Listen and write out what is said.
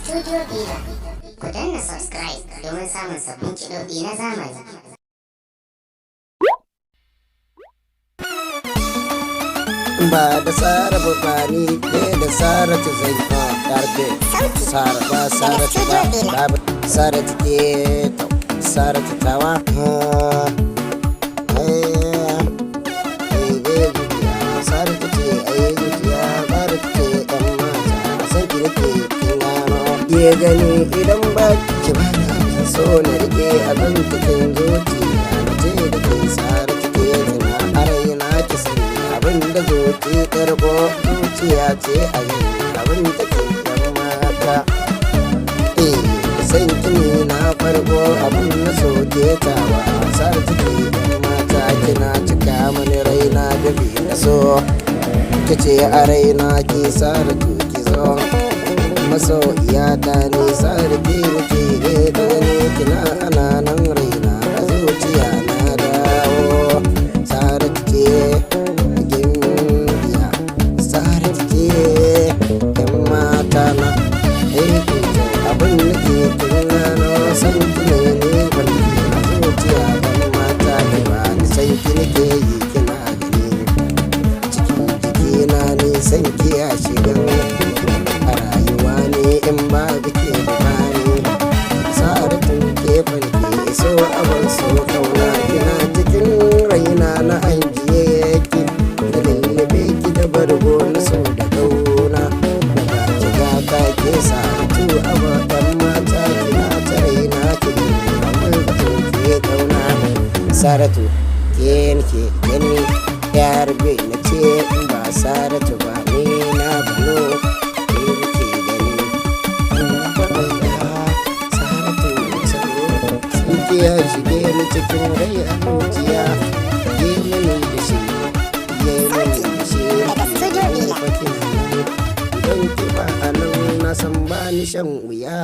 Studio Villa. Ku danna subscribe domin samun sabbin kiɗoɗi na zamani. Ba da Sara Bubani ne da Sara ta zai karfe Sara ba Sara ta ba Sara ta ke Sara ta tawa Sara ta ce ai zuciya Sara ta ce ɗan mata a san ki nake kin gano ke gani idan ba ki ba na so na rike abin cikin zuciya na ce da ke Sara ta ke tuna a raina ki sani abin da zuci karko zuciya ce a yi abin da ke yan mata san kini na farko abin na soke tawa Sara ta ke yan mata kina cika mani raina da bi na so kace a raina ki Sara ki zo masoyiya ta ne Sara ki nake da ni kina ana nan raina a zuciya na dawo Sara ke gimbiya Sara ke yan mata na abin nake tunano san ki ne wani a zuciya yan mata da ba ni san ki nake yi kina gani cikin jikina ne san ki ya shiga a rayuwa ne in ba ke da bani Sara ke farke so abin so kauna kina cikin raina na ajiye ki da lullube ki da bargo na so da kauna da ba ki gata ke Saratu aba ɗan mata kina ta raina ki abin ke kauna Saratu ke nake gani yar bai na ce ba Saratu ba ni na bano ke nake gani Saratu sun ke ya shige ni cikin rai a zuciya ke mini da shi ke mini da shi ke fakin idan ki ba a nan na san ba ni shan wuya